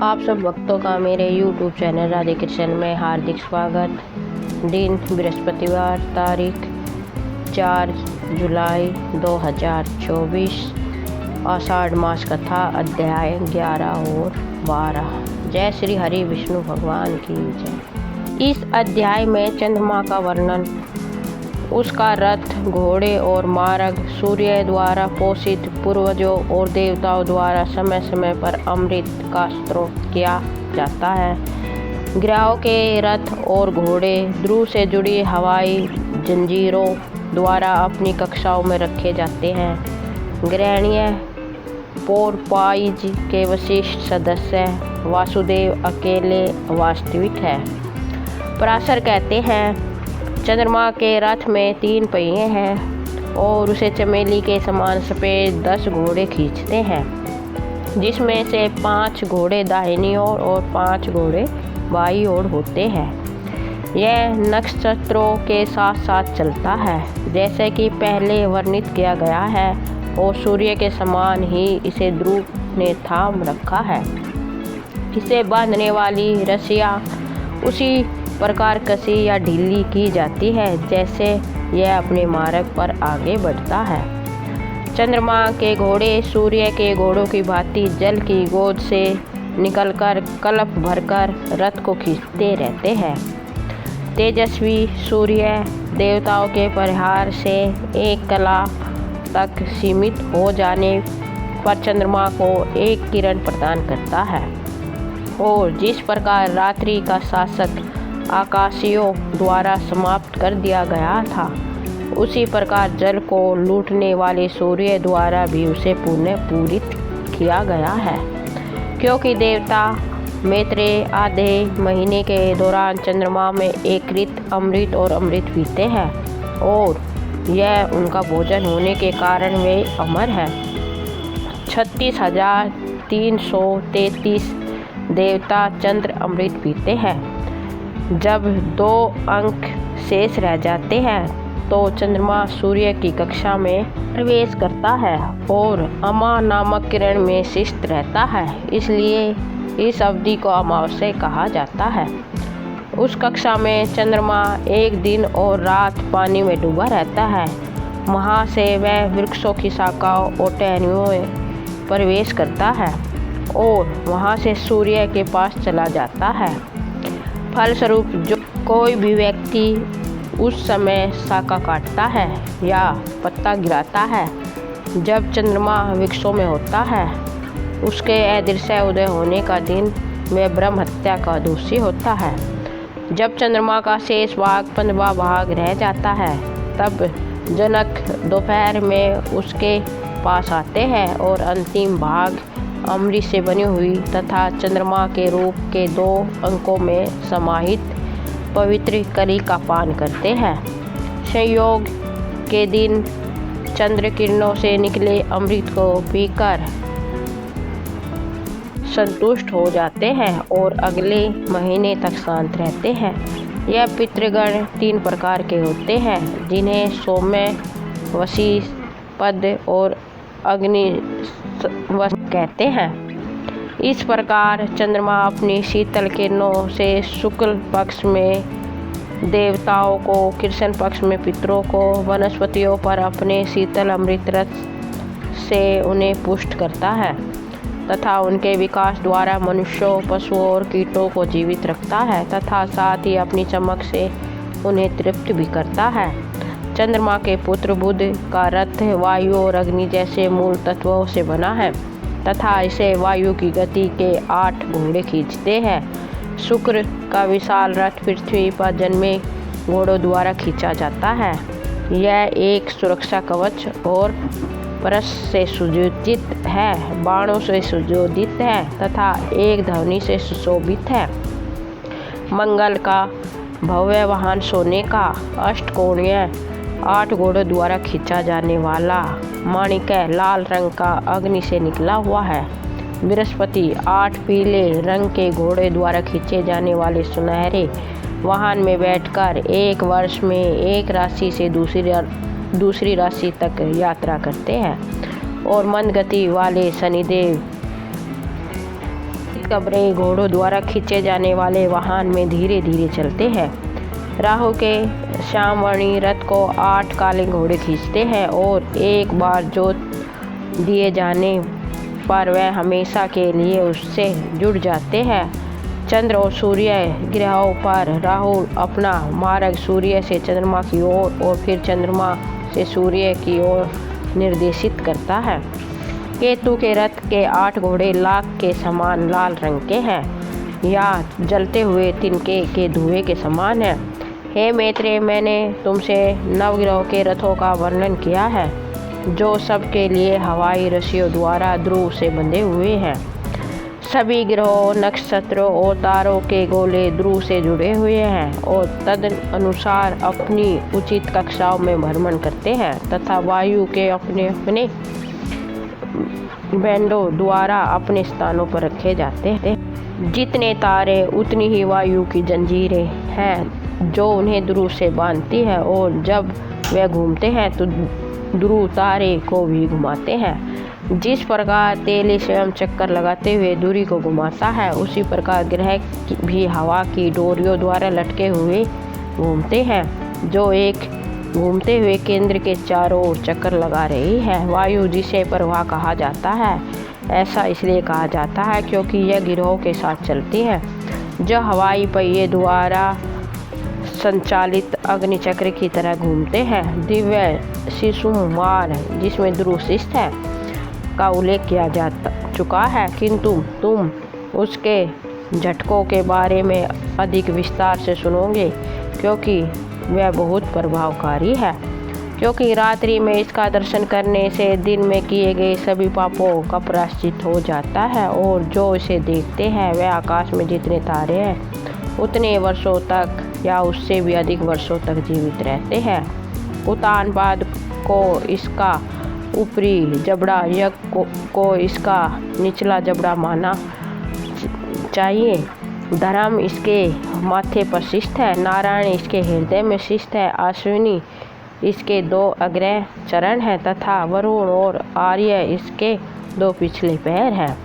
आप सब भक्तों का मेरे YouTube चैनल राधे कृष्ण में हार्दिक स्वागत। दिन बृहस्पतिवार, तारीख 4 जुलाई 2024, आषाढ़ मास कथा, अध्याय 11 और 12। जय श्री हरि विष्णु भगवान की जय। इस अध्याय में चंद्रमा का वर्णन, उसका रथ, घोड़े और मार्ग, सूर्य द्वारा पोषित पूर्वजों और देवताओं द्वारा समय समय पर अमृत का स्रोत किया जाता है। ग्रहों के रथ और घोड़े ध्रुव से जुड़ी हवाई जंजीरों द्वारा अपनी कक्षाओं में रखे जाते हैं। ग्रहणीय पोरपाइज के वशिष्ठ सदस्य वासुदेव अकेले वास्तविक है। पराशर कहते हैं, चंद्रमा के रथ में 3 पहिए हैं और उसे चमेली के समान सफ़ेद 10 घोड़े खींचते हैं, जिसमें से 5 घोड़े दाहिनी ओर और 5 घोड़े बाईं ओर होते हैं। यह नक्षत्रों के साथ साथ चलता है, जैसे कि पहले वर्णित किया गया है, और सूर्य के समान ही इसे ध्रुव ने थाम रखा है। इसे बांधने वाली रस्सियाँ उसी प्रकार कसी या ढीली की जाती है जैसे यह अपने मार्ग पर आगे बढ़ता है। चंद्रमा के घोड़े सूर्य के घोड़ों की भांति जल की गोद से निकलकर कलप भरकर रथ को खींचते रहते हैं। तेजस्वी सूर्य देवताओं के परिहार से एक कला तक सीमित हो जाने पर चंद्रमा को एक किरण प्रदान करता है, और जिस प्रकार रात्रि का शासक आकाशियों द्वारा समाप्त कर दिया गया था, उसी प्रकार जल को लूटने वाले सूर्य द्वारा भी उसे पुनः पूरित किया गया है। क्योंकि देवता मैत्रेय आधे महीने के दौरान चंद्रमा में एकीकृत अमृत और अमृत पीते हैं, और यह उनका भोजन होने के कारण वे अमर हैं। 36,333 देवता चंद्र अमृत पीते हैं। जब 2 अंक शेष रह जाते हैं तो चंद्रमा सूर्य की कक्षा में प्रवेश करता है और अमा नामक किरण में शिष्ट रहता है, इसलिए इस अवधि को अमावस्या कहा जाता है। उस कक्षा में चंद्रमा एक दिन और रात पानी में डूबा रहता है। वहाँ से वह वृक्षों की शाखाओं और टहनियों में प्रवेश करता है और वहाँ से सूर्य के पास चला जाता है। फलस्वरूप जो कोई भी व्यक्ति उस समय शाखा काटता है या पत्ता गिराता है जब चंद्रमा वृक्षों में होता है, उसके अदृश्य उदय होने का दिन वह ब्रह्म हत्या का दोषी होता है। जब चंद्रमा का शेष भाग 15वां भाग रह जाता है, तब जनक दोपहर में उसके पास आते हैं और अंतिम भाग अमृत से बनी हुई तथा चंद्रमा के रूप के 2 अंकों में समाहित पवित्र कली का पान करते हैं। संयोग के दिन चंद्र किरणों से निकले अमृत को पीकर संतुष्ट हो जाते हैं और अगले महीने तक शांत रहते हैं। यह पितृगण 3 प्रकार के होते हैं, जिन्हें सौम्य, वशी, पद और अग्निवश कहते हैं। इस प्रकार चंद्रमा अपनी शीतल किरणों से शुक्ल पक्ष में देवताओं को, कृष्ण पक्ष में पितरों को, वनस्पतियों पर अपने शीतल अमृत रस से उन्हें पुष्ट करता है तथा उनके विकास द्वारा मनुष्यों, पशुओं और कीटों को जीवित रखता है तथा साथ ही अपनी चमक से उन्हें तृप्त भी करता है। चंद्रमा के पुत्र बुध का रथ वायु और अग्नि जैसे मूल तत्वों से बना है तथा इसे वायु की गति के 8 घोड़े खींचते हैं। शुक्र का विशाल रथ पृथ्वी पर जन्मे घोड़ों द्वारा खींचा जाता है। यह एक सुरक्षा कवच और परश से सुसज्जित है, बाणों से सुशोभित है तथा एक ध्वनि से सुशोभित है। मंगल का भव्य वाहन सोने का अष्टकोणीय 8 घोड़ों द्वारा खींचा जाने वाला माणिक्य लाल रंग का अग्नि से निकला हुआ है। बृहस्पति 8 पीले रंग के घोड़े द्वारा खींचे जाने वाले सुनहरे वाहन में बैठकर एक वर्ष में एक राशि से दूसरी राशि तक यात्रा करते हैं, और मंद गति वाले शनिदेव कब्रें घोड़ों द्वारा खींचे जाने वाले वाहन में धीरे धीरे चलते हैं। राहु के श्यामवर्णी रथ को 8 काले घोड़े खींचते हैं और एक बार जोत दिए जाने पर वह हमेशा के लिए उससे जुड़ जाते हैं। चंद्र और सूर्य ग्रहों पर राहु अपना मार्ग सूर्य से चंद्रमा की ओर और फिर चंद्रमा से सूर्य की ओर निर्देशित करता है। केतु के रथ के 8 घोड़े लाख के समान लाल रंग के हैं या जलते हुए तिनके के धुएं के समान है। हे मैत्रेय, मैंने तुमसे नवग्रहों के रथों का वर्णन किया है जो सबके लिए हवाई रस्सियों द्वारा ध्रुव से बंधे हुए हैं। सभी ग्रहों, नक्षत्रों और तारों के गोले ध्रुव से जुड़े हुए हैं और तद अनुसार अपनी उचित कक्षाओं में भ्रमण करते हैं तथा वायु के अपने अपने बैंडों द्वारा अपने स्थानों पर रखे जाते हैं। जितने तारे उतनी ही वायु की जंजीरें हैं जो उन्हें ध्रुव से बांधती है और जब वे घूमते हैं तो ध्रुव तारे को भी घुमाते हैं। जिस प्रकार तेली स्वयं चक्कर लगाते हुए धुरी को घुमाता है, उसी प्रकार ग्रह भी हवा की डोरियों द्वारा लटके हुए घूमते हैं जो एक घूमते हुए केंद्र के चारों ओर चक्कर लगा रही है। वायु, जिसे प्रवाह कहा जाता है, ऐसा इसलिए कहा जाता है क्योंकि यह गिरोह के साथ चलती है जो हवाई पहिए द्वारा संचालित अग्निचक्र की तरह घूमते हैं। दिव्य शिशुमार, जिसमें ध्रुव शिष्ट है, का उल्लेख किया जा चुका है, किंतु तुम उसके झटकों के बारे में अधिक विस्तार से सुनोगे क्योंकि वह बहुत प्रभावकारी है। क्योंकि रात्रि में इसका दर्शन करने से दिन में किए गए सभी पापों का प्रायश्चित हो जाता है और जो इसे देखते हैं वे आकाश में जितने तारे हैं उतने वर्षों तक या उससे भी अधिक वर्षों तक जीवित रहते हैं। उतानपाद को इसका ऊपरी जबड़ा, यज्ञ को इसका निचला जबड़ा मानना चाहिए। धर्म इसके माथे पर शिष्ट है, नारायण इसके हृदय में शिष्ट है, अश्विनी इसके 2 अग्रह चरण हैं तथा वरुण और आर्य इसके 2 पिछले पैर हैं।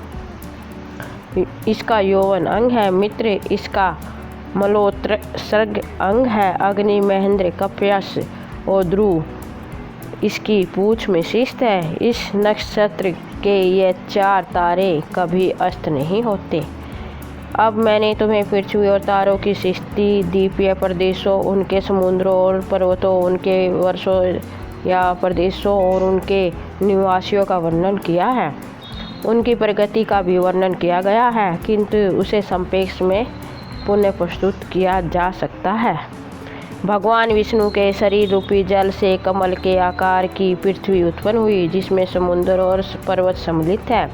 इसका यौवन अंग है, मित्र इसका मलोत्सर्ग अंग है, अग्नि, महेंद्र, कपयस और ध्रुव इसकी पूंछ में शिष्ट है। इस नक्षत्र के ये 4 तारे कभी अस्त नहीं होते। अब मैंने तुम्हें पृथ्वी और तारों की सृष्टि, द्वीपीय प्रदेशों, उनके समुद्रों और पर्वतों, उनके वर्षों या प्रदेशों और उनके निवासियों का वर्णन किया है। उनकी प्रगति का भी वर्णन किया गया है, किंतु उसे संक्षेप में पुनः प्रस्तुत किया जा सकता है। भगवान विष्णु के शरीर रूपी जल से कमल के आकार की पृथ्वी उत्पन्न हुई जिसमें समुद्र और पर्वत सम्मिलित है।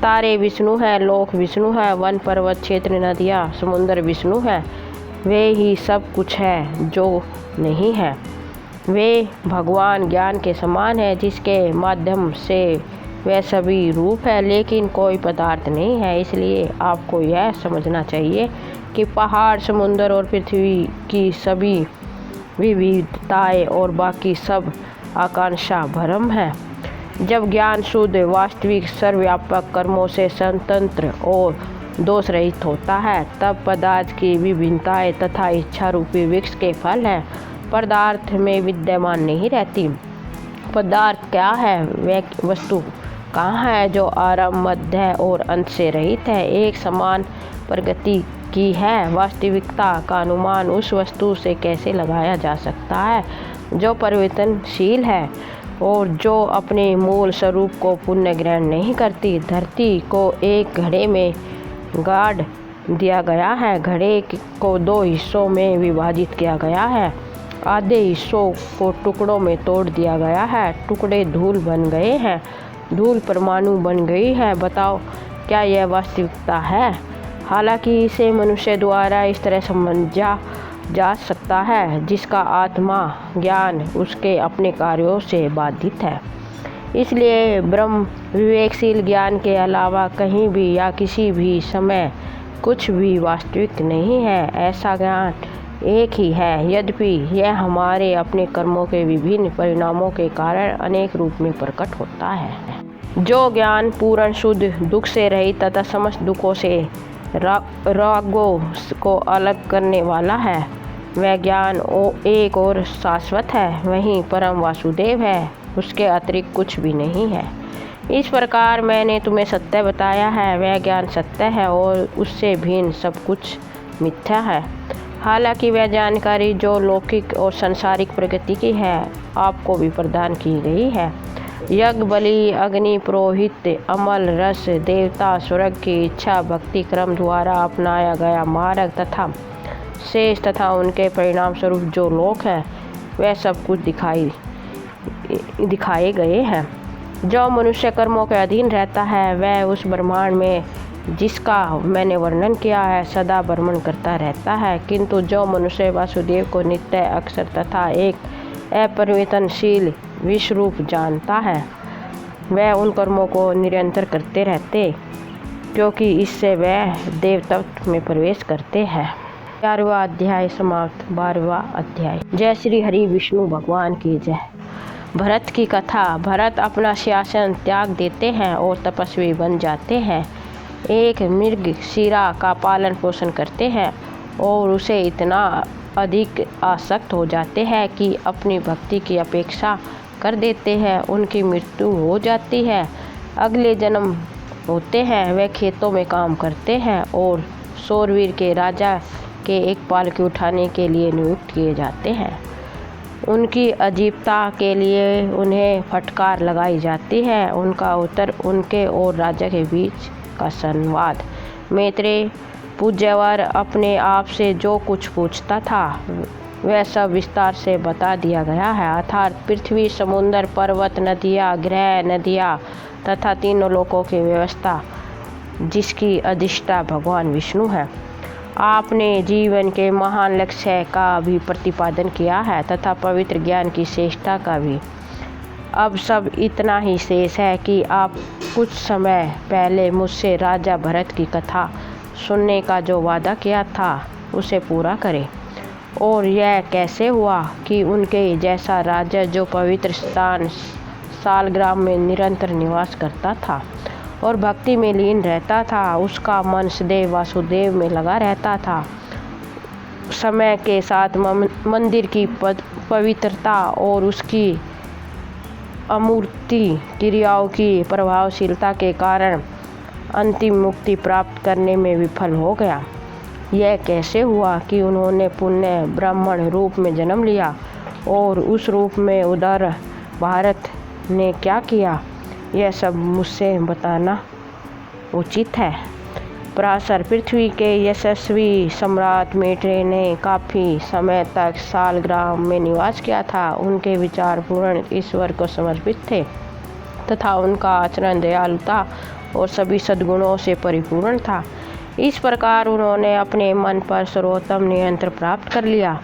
तारे विष्णु है, लोक विष्णु है, वन, पर्वत, क्षेत्र, नदियाँ, समुद्र विष्णु है। वे ही सब कुछ है जो नहीं है। वे भगवान ज्ञान के समान है जिसके माध्यम से वह सभी रूप है, लेकिन कोई पदार्थ नहीं है। इसलिए आपको यह समझना चाहिए कि पहाड़, समुद्र और पृथ्वी की सभी विविधताएं और बाकी सब आकांक्षा भ्रम है। जब ज्ञान शुद्ध, वास्तविक, सर्वव्यापक, कर्मों से स्वतंत्र और दोष रहित होता है, तब पदार्थ की विभिन्नताएं तथा इच्छा रूपी वृक्ष के फल है पदार्थ में विद्यमान नहीं रहती। पदार्थ क्या है? वह वस्तु कहाँ है जो आरंभ, मध्य और अंत से रहित है, एक समान प्रगति की है। वास्तविकता का अनुमान उस वस्तु से कैसे लगाया जा सकता है जो परिवर्तनशील है और जो अपने मूल स्वरूप को पुनः ग्रहण नहीं करती। धरती को एक घड़े में गाड़ दिया गया है। घड़े को 2 हिस्सों में विभाजित किया गया है। आधे हिस्सों को टुकड़ों में तोड़ दिया गया है। टुकड़े धूल बन गए हैं, धूल परमाणु बन गई है। बताओ, क्या यह वास्तविकता है? हालांकि इसे मनुष्य द्वारा इस तरह समझा जा सकता है जिसका आत्मा ज्ञान उसके अपने कार्यों से बाधित है। इसलिए ब्रह्म विवेकशील ज्ञान के अलावा कहीं भी या किसी भी समय कुछ भी वास्तविक नहीं है। ऐसा ज्ञान एक ही है, यद्यपि यह हमारे अपने कर्मों के विभिन्न परिणामों के कारण अनेक रूप में प्रकट होता है। जो ज्ञान पूर्ण शुद्ध दुख से रहित तथा समस्त दुखों से रागों को अलग करने वाला है, वह ज्ञान एक और शाश्वत है, वही परम वासुदेव है, उसके अतिरिक्त कुछ भी नहीं है। इस प्रकार मैंने तुम्हें सत्य बताया है, वह ज्ञान सत्य है और उससे भिन्न सब कुछ मिथ्या है। हालांकि वह जानकारी जो लौकिक और सांसारिक प्रगति की है, आपको भी प्रदान की गई है। यज्ञ, बलि, अग्नि, पुरोहित, अमल, रस, देवता, स्वर्ग की इच्छा, भक्ति क्रम द्वारा अपनाया गया मार्ग तथा शेष तथा उनके परिणाम स्वरूप जो लोक है, वह सब कुछ दिखाए गए हैं। जो मनुष्य कर्मों के अधीन रहता है, वह उस ब्रह्मांड में जिसका मैंने वर्णन किया है सदा भ्रमण करता रहता है। किंतु जो मनुष्य वासुदेव को नित्य, अक्षर तथा एक अपरिवर्तनशील विश्वरूप जानता है, वह उन कर्मों को निरंतर करते रहते, क्योंकि इससे वह देवत्व में प्रवेश करते हैं। 11वां अध्याय समाप्त। 12वां अध्याय। जय श्री हरि विष्णु भगवान की जय। भरत की कथा। भरत अपना शासन त्याग देते हैं और तपस्वी बन जाते हैं। एक मृग शिरा का पालन पोषण करते हैं और उसे इतना अधिक आसक्त हो जाते हैं कि अपनी भक्ति की अपेक्षा कर देते हैं। उनकी मृत्यु हो जाती है। अगले जन्म होते हैं, वे खेतों में काम करते हैं और शूरवीर के राजा के एक पालकी उठाने के लिए नियुक्त किए जाते हैं। उनकी अजीबता के लिए उन्हें फटकार लगाई जाती है। उनका उत्तर उनके और राजा के बीच का संवाद। मैत्रेय पूज्यवर अपने आप से जो कुछ पूछता था, वह सब विस्तार से बता दिया गया है। अर्थात पृथ्वी, समुद्र, पर्वत, नदियाँ, ग्रह, नदियाँ तथा तीनों लोकों की व्यवस्था जिसकी अधिष्ठा भगवान विष्णु है। आपने जीवन के महान लक्ष्य का भी प्रतिपादन किया है तथा पवित्र ज्ञान की श्रेष्ठता का भी। अब सब इतना ही शेष है कि आप कुछ समय पहले मुझसे राजा भरत की कथा सुनने का जो वादा किया था, उसे पूरा करें। और यह कैसे हुआ कि उनके जैसा राजा जो पवित्र स्थान सालग्राम में निरंतर निवास करता था और भक्ति में लीन रहता था, उसका मन सदैव वासुदेव में लगा रहता था। समय के साथ मंदिर की पवित्रता और उसकी अमूर्ति क्रियाओं की प्रभावशीलता के कारण अंतिम मुक्ति प्राप्त करने में विफल हो गया। यह कैसे हुआ कि उन्होंने पुण्य ब्राह्मण रूप में जन्म लिया और उस रूप में उदार भारत ने क्या किया, यह सब मुझसे बताना उचित है। पराशर पृथ्वी के यशस्वी सम्राट मैत्रेय ने काफ़ी समय तक सालग्राम में निवास किया था। उनके विचार पूर्ण ईश्वर को समर्पित थे तथा उनका आचरण दयालुता और सभी सद्गुणों से परिपूर्ण था। इस प्रकार उन्होंने अपने मन पर सर्वोत्तम नियंत्रण प्राप्त कर लिया।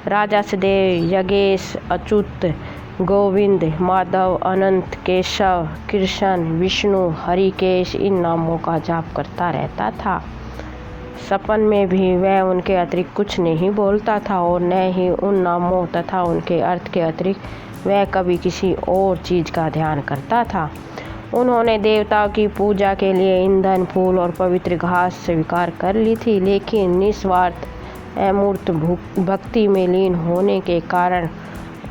राजा सदैव यज्ञेश, अच्युत, गोविंद, माधव, अनंत, केशव, कृष्ण, विष्णु, हरिकेश इन नामों का जाप करता रहता था। सपन में भी वह उनके अतिरिक्त कुछ नहीं बोलता था और न ही उन नामों तथा उनके अर्थ के अतिरिक्त वह कभी किसी और चीज़ का ध्यान करता था। उन्होंने देवताओं की पूजा के लिए ईंधन, फूल और पवित्र घास स्वीकार कर ली थी, लेकिन निस्वार्थ अमूर्त भक्ति में लीन होने के कारण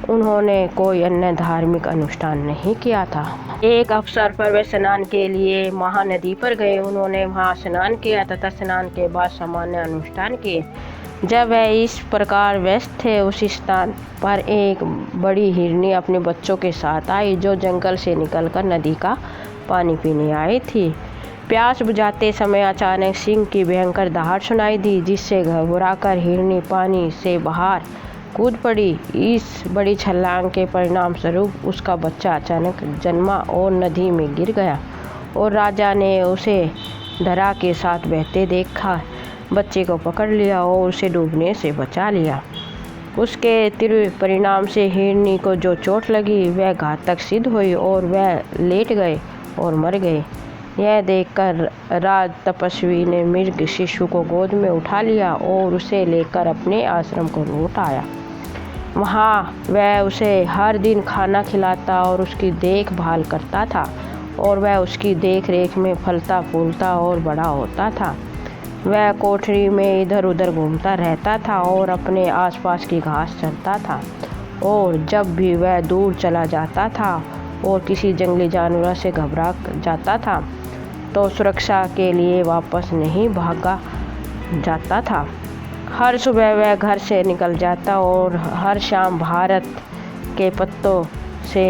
उन्होंने कोई अन्य धार्मिक अनुष्ठान नहीं किया था। एक अवसर पर वे स्नान के लिए महानदी पर गए। उन्होंने वहां स्नान किया तथा स्नान के बाद सामान्य अनुष्ठान किए। जब वह इस प्रकार व्यस्त थे, उस स्थान पर एक बड़ी हिरनी अपने बच्चों के साथ आई, जो जंगल से निकलकर नदी का पानी पीने आई थी। प्यास बुझाते समय अचानक सिंह की भयंकर दहाड़ सुनाई दी, जिससे घबराकर हिरनी पानी से बाहर कूद पड़ी। इस बड़ी छलांग के परिणाम स्वरूप उसका बच्चा अचानक जन्मा और नदी में गिर गया और राजा ने उसे धरा के साथ बहते देखा। बच्चे को पकड़ लिया और उसे डूबने से बचा लिया। उसके तीव्र परिणाम से हिरनी को जो चोट लगी, वह घातक सिद्ध हुई और वह लेट गए और मर गए। यह देखकर राज तपस्वी ने मृग शिशु को गोद में उठा लिया और उसे लेकर अपने आश्रम को लौट आया। वहाँ वह उसे हर दिन खाना खिलाता और उसकी देखभाल करता था और वह उसकी देख रेख में फलता फूलता और बड़ा होता था। वह कोठरी में इधर उधर घूमता रहता था और अपने आसपास की घास चरता था, और जब भी वह दूर चला जाता था और किसी जंगली जानवर से घबरा जाता था तो सुरक्षा के लिए वापस नहीं भागा जाता था। हर सुबह वह घर से निकल जाता और हर शाम भारत के पत्तों से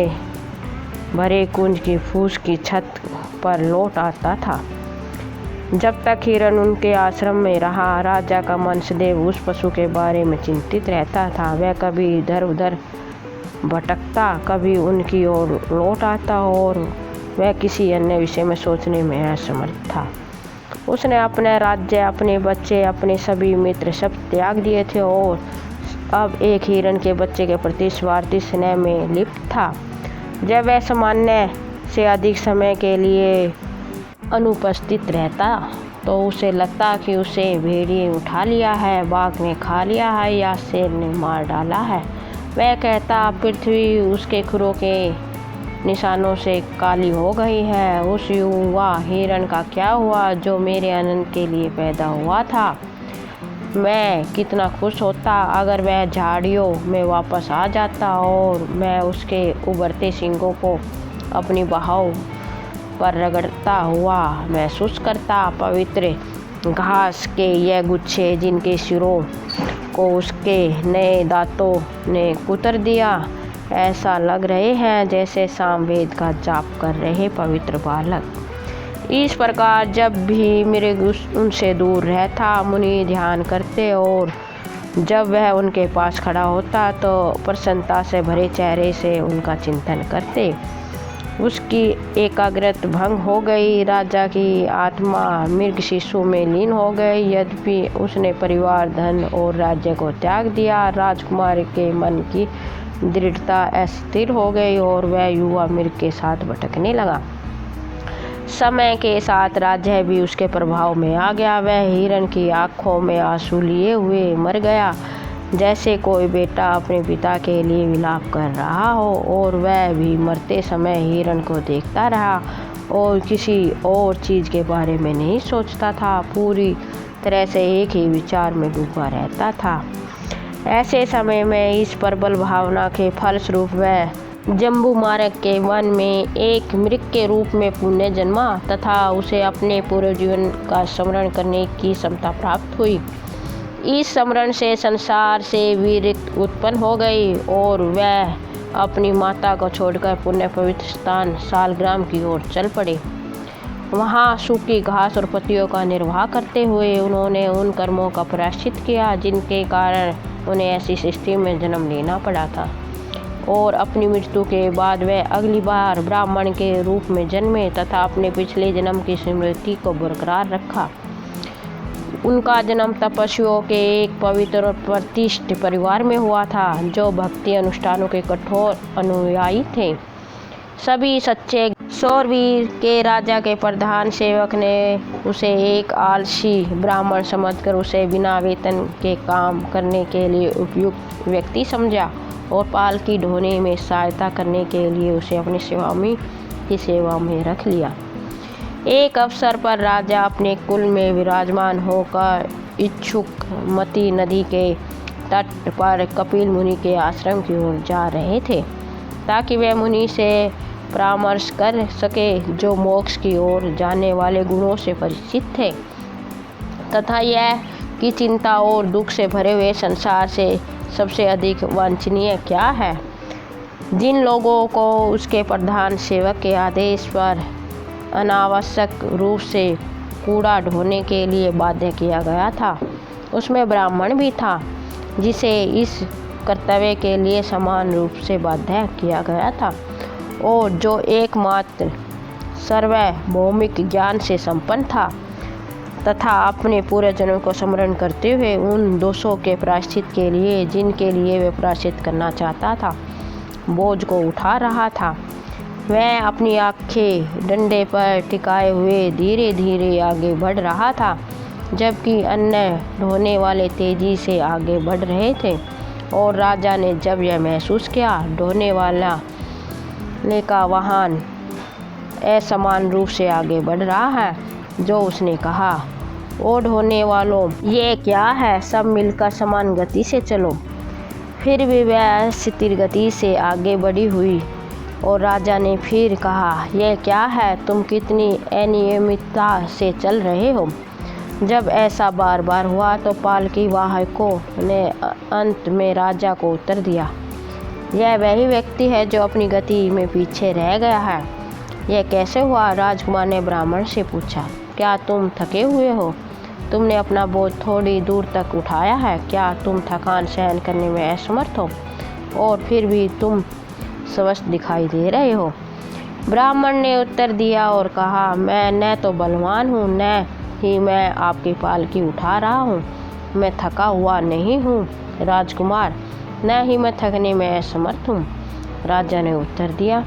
भरे कुंज की फूस की छत पर लौट आता था। जब तक हिरन उनके आश्रम में रहा, राजा का मन सदैव उस पशु के बारे में चिंतित रहता था। वह कभी इधर उधर भटकता, कभी उनकी ओर लौट आता और वह किसी अन्य विषय में सोचने में असमर्थ था। उसने अपने राज्य, अपने बच्चे, अपने सभी मित्र सब त्याग दिए थे और अब एक हिरन के बच्चे के प्रति स्वार्थी स्नेह में लिप्त था। जब वह सामान्य से अधिक समय के लिए अनुपस्थित रहता तो उसे लगता कि उसे भेड़िए उठा लिया है, बाघ ने खा लिया है या शेर ने मार डाला है। वह कहता, पृथ्वी उसके खुरों के निशानों से काली हो गई है। उस युवा हिरन का क्या हुआ जो मेरे आनंद के लिए पैदा हुआ था। मैं कितना खुश होता अगर वह झाड़ियों में वापस आ जाता और मैं उसके उभरते सींगों को अपनी बाहों पर रगड़ता हुआ महसूस करता। पवित्र घास के यह गुच्छे जिनके सिरों को उसके नए दांतों ने कुतर दिया, ऐसा लग रहे हैं जैसे सामवेद का जाप कर रहे पवित्र बालक। इस प्रकार जब भी मृग उनसे दूर रहता, मुनि ध्यान करते और जब वह उनके पास खड़ा होता तो प्रसन्नता से भरे चेहरे से उनका चिंतन करते। उसकी एकाग्रता भंग हो गई। राजा की आत्मा मृग शिशु में लीन हो गई। यद्यपि उसने परिवार, धन और राज्य को त्याग दिया, राजकुमार के मन की दृढ़ता अस्थिर हो गई और वह युवा मृग के साथ भटकने लगा। समय के साथ राज्य भी उसके प्रभाव में आ गया। वह हिरन की आंखों में आंसू लिए हुए मर गया, जैसे कोई बेटा अपने पिता के लिए विलाप कर रहा हो, और वह भी मरते समय हिरन को देखता रहा और किसी और चीज़ के बारे में नहीं सोचता था। पूरी तरह से एक ही विचार में डूबा रहता था। ऐसे समय में इस प्रबल भावना के फलस्वरूप वह जम्बू मार्ग के वन में एक मृग के रूप में पुनः जन्मा तथा उसे अपने पूरे जीवन का स्मरण करने की क्षमता प्राप्त हुई। इस स्मरण से संसार से वीरता उत्पन्न हो गई और वह अपनी माता को छोड़कर पुण्य पवित्र स्थान सालग्राम की ओर चल पड़े। वहाँ सूखी घास और पत्तियों का निर्वाह करते हुए उन्होंने उन कर्मों का प्रायश्चित किया जिनके कारण उन्हें ऐसी सृष्टि में जन्म लेना पड़ा था, और अपनी मृत्यु के बाद वह अगली बार ब्राह्मण के रूप में जन्मे तथा अपने पिछले जन्म की स्मृति को बरकरार रखा। उनका जन्म तपस्वियों के एक पवित्र और प्रतिष्ठित परिवार में हुआ था जो भक्ति अनुष्ठानों के कठोर अनुयायी थे। सभी सच्चे शूरवीर के राजा के प्रधान सेवक ने उसे एक आलसी ब्राह्मण समझकर उसे बिना वेतन के काम करने के लिए उपयुक्त व्यक्ति समझा और पालकी ढोने में सहायता करने के लिए उसे अपनी स्वामी की सेवा में रख लिया। एक अवसर पर राजा अपने कुल में विराजमान होकर इच्छुकमती नदी के तट पर कपिल मुनि के आश्रम की ओर जा रहे थे ताकि वह मुनि से परामर्श कर सके जो मोक्ष की ओर जाने वाले गुणों से परिचित थे तथा यह कि चिंता और दुख से भरे हुए संसार से सबसे अधिक वांछनीय क्या है। जिन लोगों को उसके प्रधान सेवक के आदेश पर अनावश्यक रूप से कूड़ा ढोने के लिए बाध्य किया गया था, उसमें ब्राह्मण भी था जिसे इस कर्तव्य के लिए समान रूप से बाध्य किया गया था और जो एकमात्र सार्वभौमिक ज्ञान से संपन्न था तथा अपने पूरे जन्म को स्मरण करते हुए उन दोषों के प्रायश्चित के लिए जिनके लिए वे प्रायश्चित करना चाहता था बोझ को उठा रहा था। वह अपनी आंखें डंडे पर टिकाए हुए धीरे धीरे आगे बढ़ रहा था जबकि अन्य ढोने वाले तेजी से आगे बढ़ रहे थे। और राजा ने जब यह महसूस किया ढोने वाला का वाहन असमान रूप से आगे बढ़ रहा है। जो उसने कहा, ओ ढोने वालों, ये क्या है? सब मिलकर समान गति से चलो। फिर भी वह स्थिर गति से आगे बढ़ी हुई और राजा ने फिर कहा, यह क्या है? तुम कितनी अनियमितता से चल रहे हो। जब ऐसा बार बार हुआ तो पालकी वाहकों ने अंत में राजा को उत्तर दिया, यह वही व्यक्ति है जो अपनी गति में पीछे रह गया है। यह कैसे हुआ? राजकुमार ने ब्राह्मण से पूछा, क्या तुम थके हुए हो? तुमने अपना बोझ थोड़ी दूर तक उठाया है? क्या तुम थकान सहन करने में असमर्थ हो? और फिर भी तुम स्वस्थ दिखाई दे रहे हो। ब्राह्मण ने उत्तर दिया और कहा, मैं न तो बलवान हूँ, न ही मैं आपकी पालकी उठा रहा हूँ। मैं थका हुआ नहीं हूँ राजकुमार, न ही मैं थकने में असमर्थ हूँ। राजा ने उत्तर दिया,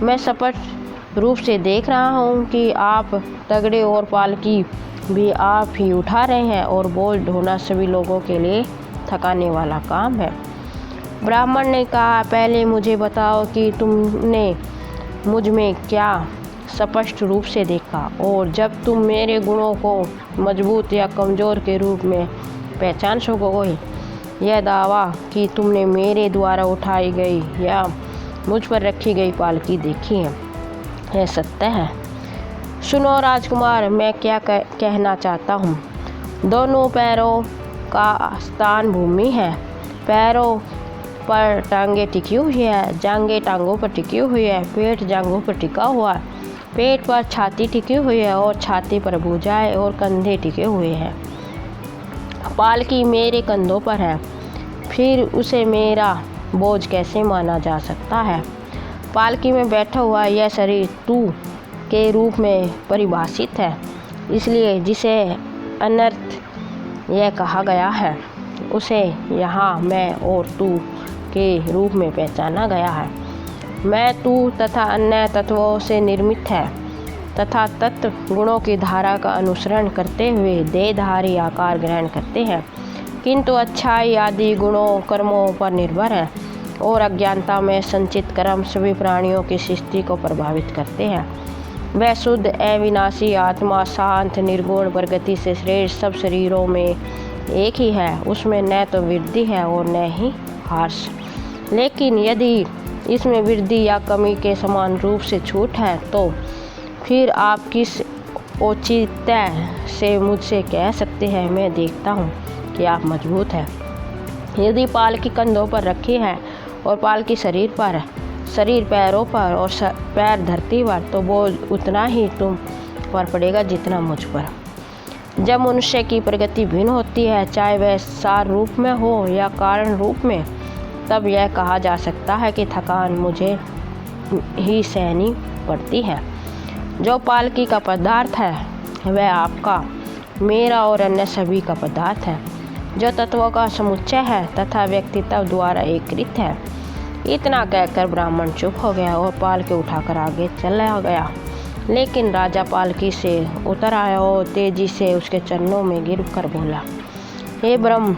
मैं स्पष्ट रूप से देख रहा हूँ कि आप तगड़े और पालकी भी आप ही उठा रहे हैं और बोझ ढोना सभी लोगों के लिए थकाने वाला काम है। ब्राह्मण ने कहा, पहले मुझे बताओ कि तुमने मुझ में क्या स्पष्ट रूप से देखा, और जब तुम मेरे गुणों को मजबूत या कमज़ोर के रूप में पहचान सकोगे। यह दावा कि तुमने मेरे द्वारा उठाई गई या मुझ पर रखी गई पालकी देखी है, यह सत्य है। सुनो राजकुमार, मैं क्या कहना चाहता हूँ। दोनों पैरों का स्थान भूमि है। पैरों पर टांगें टिकी हुई है, जांघें टांगों पर टिकी हुई है, पेट जांघों पर टिका हुआ है, पेट पर छाती टिकी हुई है और छाती पर भुजाएं और कंधे टिके हुए हैं। पालकी मेरे कंधों पर है, फिर उसे मेरा बोझ कैसे माना जा सकता है? पालकी में बैठा हुआ यह शरीर तू के रूप में परिभाषित है, इसलिए जिसे अनर्थ यह कहा गया है उसे यहाँ मैं और तू के रूप में पहचाना गया है। मैं तू तथा अन्य तत्वों से निर्मित है तथा तत्व गुणों की धारा का अनुसरण करते हुए देहधारी आकार ग्रहण करते हैं, किंतु अच्छाई आदि गुणों कर्मों पर निर्भर है और अज्ञानता में संचित कर्म सभी प्राणियों की सृष्टि को प्रभावित करते हैं। वह शुद्ध अविनाशी आत्मा शांत निर्गुण प्रगति से श्रेष्ठ सब शरीरों में एक ही है। उसमें न तो वृद्धि है और न ही ह्रास, लेकिन यदि इसमें वृद्धि या कमी के समान रूप से छूट है तो फिर आप किस औचित्य से मुझसे कह सकते हैं, मैं देखता हूँ कि आप मजबूत हैं। यदि पालकी कंधों पर रखी है और पालकी शरीर पर, शरीर पैरों पर और पैर धरती पर, तो बोझ उतना ही तुम पर पड़ेगा जितना मुझ पर। जब मनुष्य की प्रगति भिन्न होती है, चाहे वह सार रूप में हो या कारण रूप में, तब यह कहा जा सकता है कि थकान मुझे ही सहनी पड़ती है। जो पालकी का पदार्थ है वह आपका, मेरा और अन्य सभी का पदार्थ है, जो तत्वों का समुच्चय है तथा व्यक्तित्व द्वारा एकीकृत है। इतना कहकर ब्राह्मण चुप हो गया और पालकी उठाकर आगे चला गया। लेकिन राजा पालकी से उतर आया और तेजी से उसके चरणों में गिर कर बोला, हे ब्रह्म,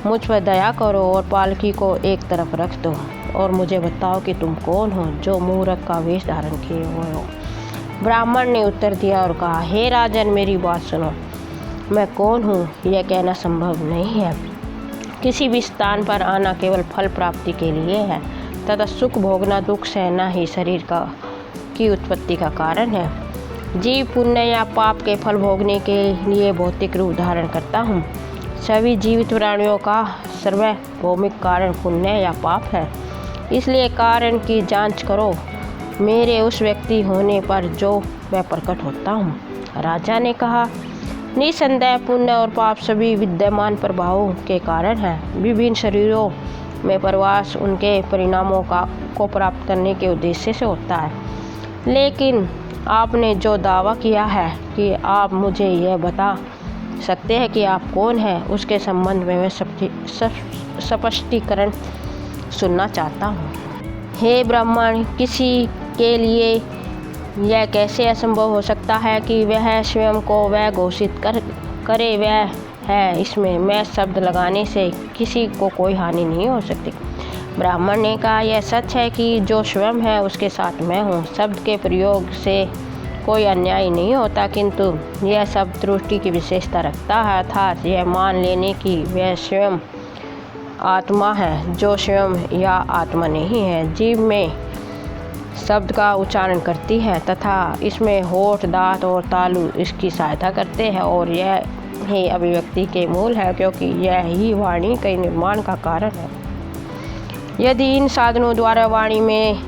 मुझ पर दया करो और पालकी को एक तरफ रख दो और मुझे बताओ कि तुम कौन हो जो मूर्ख का वेश धारण किए हुए हो। ब्राह्मण ने उत्तर दिया और कहा, हे राजन, मेरी बात सुनो। मैं कौन हूँ यह कहना संभव नहीं है। किसी भी स्थान पर आना केवल फल प्राप्ति के लिए है तथा सुख भोगना, दुख सहना ही शरीर की उत्पत्ति का कारण है। जीव पुण्य या पाप के फल भोगने के लिए भौतिक रूप धारण करता हूँ। सभी जीवित प्राणियों का सार्वभौमिक कारण पुण्य या पाप है, इसलिए कारण की जांच करो मेरे उस व्यक्ति होने पर जो मैं प्रकट होता हूँ। राजा ने कहा, निसंदेह पुण्य और पाप सभी विद्यमान प्रभावों के कारण हैं। विभिन्न शरीरों में प्रवास उनके परिणामों को प्राप्त करने के उद्देश्य से होता है। लेकिन आपने जो दावा किया है कि आप मुझे यह बता सकते हैं कि आप कौन हैं, उसके संबंध में मैं स्पष्टीकरण सुनना चाहता हूँ। हे ब्राह्मण, किसी के लिए यह कैसे असंभव हो सकता है कि वह स्वयं को वह घोषित करे वह है, इसमें मैं शब्द लगाने से किसी को कोई हानि नहीं हो सकती। ब्राह्मण ने कहा, यह सच है कि जो स्वयं है उसके साथ मैं हूँ। शब्द के प्रयोग से कोई अन्याय नहीं होता, किंतु यह शब्द त्रुटि की विशेषता रखता है, अर्थात यह मान लेने की वह स्वयं आत्मा है जो स्वयं या आत्मा नहीं है। जीभ में शब्द का उच्चारण करती है तथा इसमें होठ, दांत और तालु इसकी सहायता करते हैं, और यह ही अभिव्यक्ति के मूल है, क्योंकि यह ही वाणी के निर्माण का कारण है। यदि इन साधनों द्वारा वाणी में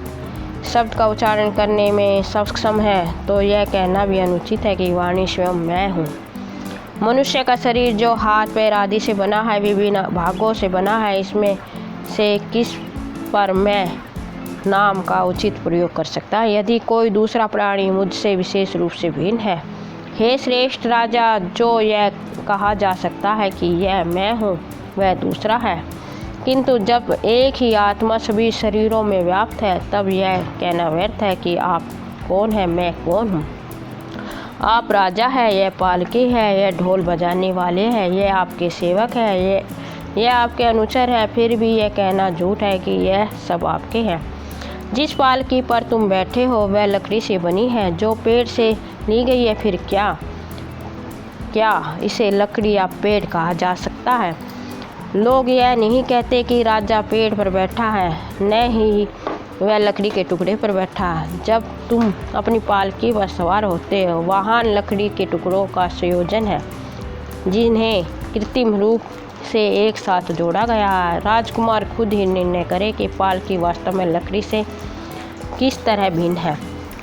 शब्द का उच्चारण करने में सक्षम है, तो यह कहना भी अनुचित है कि वाणी स्वयं मैं हूँ। मनुष्य का शरीर जो हाथ, पैर आदि से बना है, विभिन्न भागों से बना है, इसमें से किस पर मैं नाम का उचित प्रयोग कर सकता है? यदि कोई दूसरा प्राणी मुझसे विशेष रूप से भिन्न है, हे श्रेष्ठ राजा, जो यह कहा जा सकता है कि यह मैं हूँ, वह दूसरा है। किंतु जब एक ही आत्मा सभी शरीरों में व्याप्त है, तब यह कहना व्यर्थ है कि आप कौन हैं, मैं कौन हूँ। आप राजा है, यह पालकी है, यह ढोल बजाने वाले हैं, यह आपके सेवक है, यह आपके अनुचर है। फिर भी यह कहना झूठ है कि यह सब आपके हैं। जिस पालकी पर तुम बैठे हो वह लकड़ी से बनी है, जो पेड़ से ली गई है, फिर क्या इसे लकड़ी या पेड़ कहा जा सकता है? लोग यह नहीं कहते कि राजा पेड़ पर बैठा है, न ही वह लकड़ी के टुकड़े पर बैठा है। जब तुम अपनी पालकी पर सवार होते हो, वाहन लकड़ी के टुकड़ों का संयोजन है, जिन्हें कृत्रिम रूप से एक साथ जोड़ा गया है। राजकुमार खुद ही निर्णय करे कि पालकी वास्तव में लकड़ी से किस तरह भिन्न है।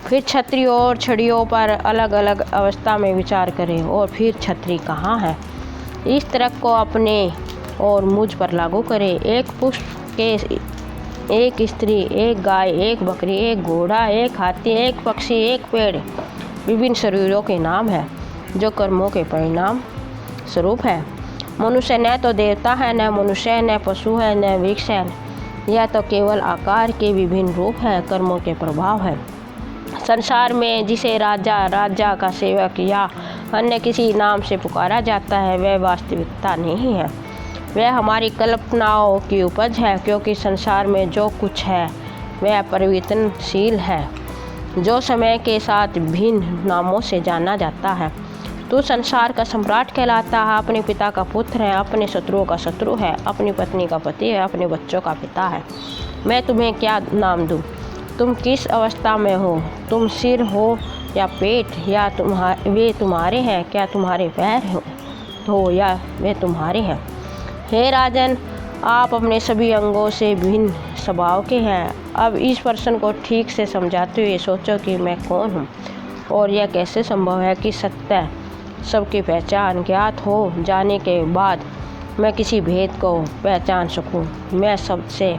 फिर छतरी और छड़ियों पर अलग अलग अवस्था में विचार करें, और फिर छतरी कहाँ है, इस तर्क को अपने और मुझ पर लागू करें। एक पुष्प के एक स्त्री, एक गाय, एक बकरी, एक घोड़ा, एक हाथी, एक पक्षी, एक पेड़ विभिन्न शरीरों के नाम हैं, जो कर्मों के परिणाम स्वरूप है। मनुष्य न तो देवता है, न मनुष्य, न पशु है, न वृक्ष है, यह तो केवल आकार के विभिन्न रूप है, कर्मों के प्रभाव है। संसार में जिसे राजा, राजा का सेवक या अन्य किसी नाम से पुकारा जाता है, वह वास्तविकता नहीं है, वह हमारी कल्पनाओं की उपज है, क्योंकि संसार में जो कुछ है वह परिवर्तनशील है, जो समय के साथ भिन्न नामों से जाना जाता है। तू संसार का सम्राट कहलाता है, अपने पिता का पुत्र है, अपने शत्रुओं का शत्रु है, अपनी पत्नी का पति है, अपने बच्चों का पिता है। मैं तुम्हें क्या नाम दूँ? तुम किस अवस्था में हो? तुम सिर हो या पेट, या वे तुम्हारे हैं? क्या तुम्हारे पैर हो या वे तुम्हारे हैं? हे राजन, आप अपने सभी अंगों से भिन्न स्वभाव के हैं। अब इस प्रश्न को ठीक से समझाते हुए सोचो कि मैं कौन हूँ, और यह कैसे संभव है कि सत्य सबकी पहचान ज्ञात हो जाने के बाद मैं किसी भेद को पहचान सकूं, मैं सबसे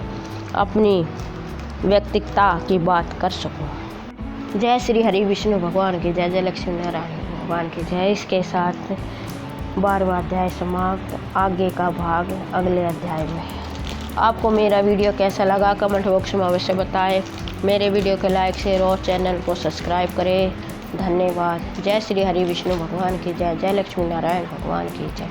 अपनी व्यक्तिगता की बात कर सकूं। जय श्री हरि विष्णु भगवान की जय, जय लक्ष्मी नारायण भगवान की जय। इसके साथ 12वां अध्याय समाप्त। आगे का भाग अगले अध्याय में। आपको मेरा वीडियो कैसा लगा कमेंट बॉक्स में अवश्य बताएं। मेरे वीडियो को लाइक, शेयर और चैनल को सब्सक्राइब करें। धन्यवाद। जय श्री हरि विष्णु भगवान की जय, जय लक्ष्मी नारायण भगवान की जय।